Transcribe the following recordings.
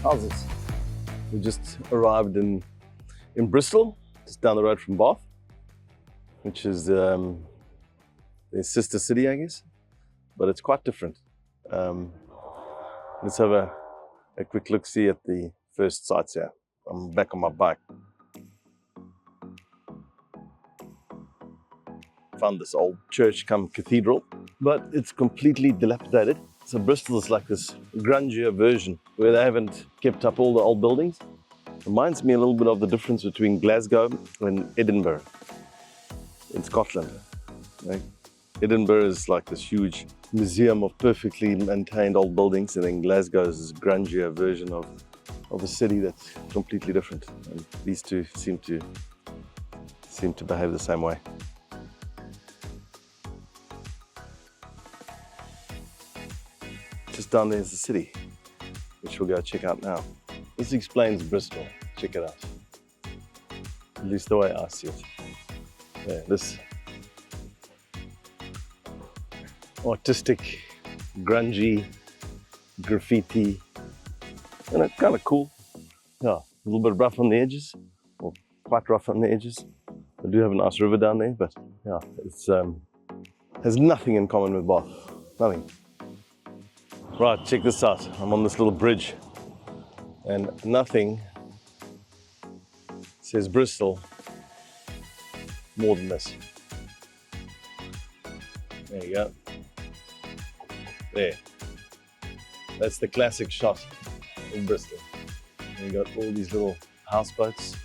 How's it? We just arrived in Bristol, just down the road from Bath, which is their sister city, I guess, but it's quite different. Let's have a quick look-see at the first sights here. I'm back on my bike. Found this old church come cathedral, but it's completely dilapidated. So Bristol is like this grungier version where they haven't kept up all the old buildings. Reminds me a little bit of the difference between Glasgow and Edinburgh in Scotland. Right? Edinburgh is like this huge museum of perfectly maintained old buildings, and then Glasgow is this grungier version of a city that's completely different. And these two seem to behave the same way. Just down there is the city, which we'll go check out now. This explains Bristol. Check it out. At least the way I see it. Yeah, this artistic, grungy, graffiti, and it's kind of cool. Yeah, a little bit rough on the edges, or quite rough on the edges. I do have a nice river down there, but yeah, it's has nothing in common with Bath. Nothing. Right, check this out. I'm on this little bridge, and nothing says Bristol more than this. There you go. There. That's the classic shot in Bristol. And you got all these little houseboats.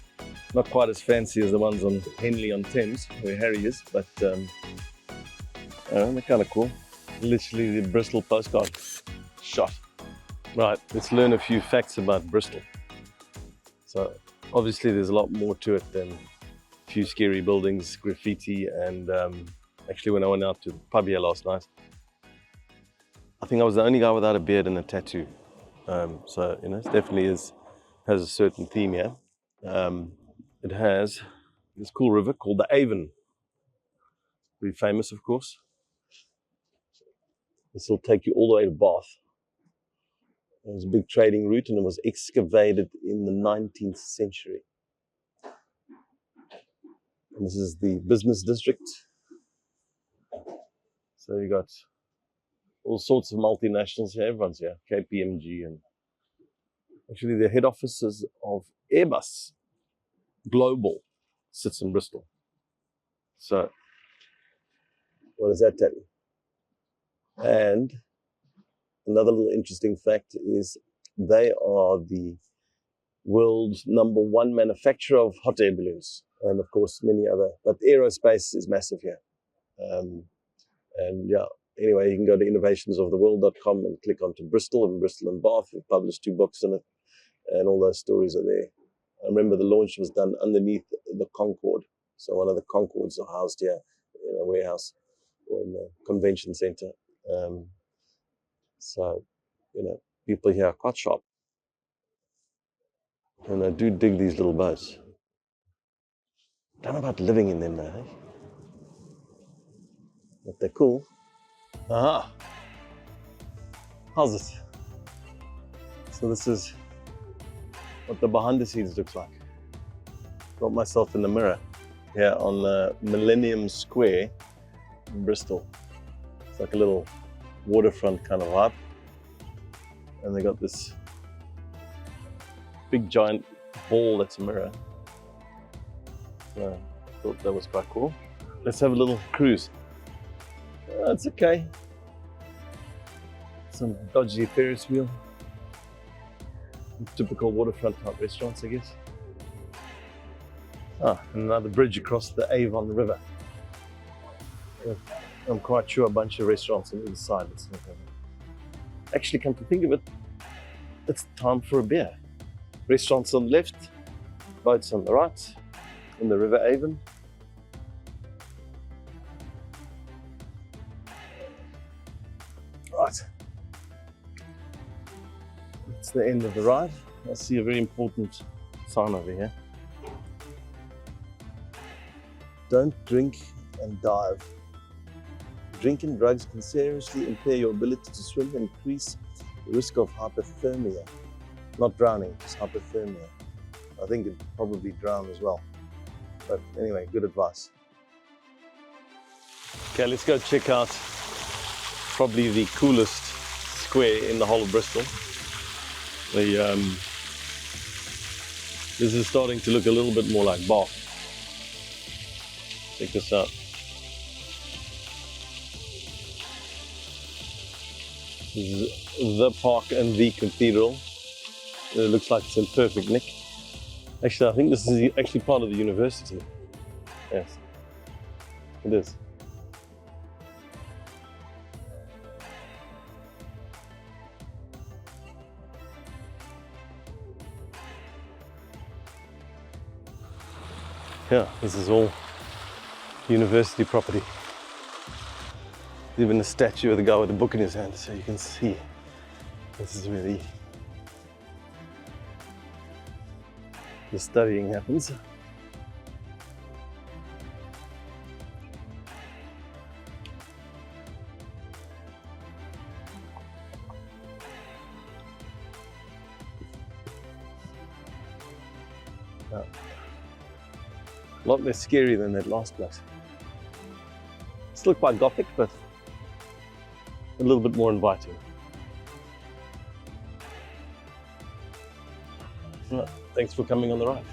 Not quite as fancy as the ones on Henley-on-Thames, where Harry is, but they're kind of cool. Literally the Bristol postcard shot. Right, let's learn a few facts about Bristol. So obviously there's a lot more to it than a few scary buildings, graffiti, and actually when I went out to the pub here last night, I think I was the only guy without a beard and a tattoo. So, you know, it definitely has a certain theme here. It has this cool river called the Avon. Pretty famous, of course. This will take you all the way to Bath. It was a big trading route and it was excavated in the 19th century. And this is the business district. So you got all sorts of multinationals here. Everyone's here. KPMG, and actually the head offices of Airbus Global sits in Bristol. So what does that tell you? And another little interesting fact is they are the world's #1 manufacturer of hot air balloons, and of course many other, but aerospace is massive here. And yeah, anyway, you can go to innovationsoftheworld.com and click onto Bristol and Bath. We've published 2 books on it, and all those stories are there. I remember the launch was done underneath the Concorde. So one of the Concordes are housed here in a warehouse or in the convention center. So, you know, people here are quite sharp. And I do dig these little boats. Don't know about living in them though, eh? But they're cool. Aha! How's it? So this is what the behind the scenes looks like. Got myself in the mirror here on Millennium Square in Bristol. It's like a little waterfront kind of vibe. And they got this big giant ball that's a mirror. So I thought that was quite cool. Let's have a little cruise. It's okay. Some dodgy Ferris wheel. Typical waterfront type restaurants, I guess. Ah, and another bridge across the Avon River. I'm quite sure a bunch of restaurants on either side. Actually, come to think of it, it's time for a beer. Restaurants on the left, boats on the right, in the River Avon. Right. It's the end of the ride. I see a very important sign over here. Don't drink and dive. Drinking drugs can seriously impair your ability to swim and increase the risk of hypothermia. Not drowning, just hypothermia. I think it'd probably drown as well. But anyway, good advice. Okay, let's go check out probably the coolest square in the whole of Bristol. This is starting to look a little bit more like Bath. Check this out. This is the park and the cathedral. It looks like it's in perfect nick. Actually, I think this is actually part of the university. Yes, it is. Yeah, this is all university property. There's even a statue of the guy with a book in his hand, so you can see this is where the studying happens. Yeah. A lot less scary than that last place. Still quite gothic, but a little bit more inviting. Thanks for coming on the ride.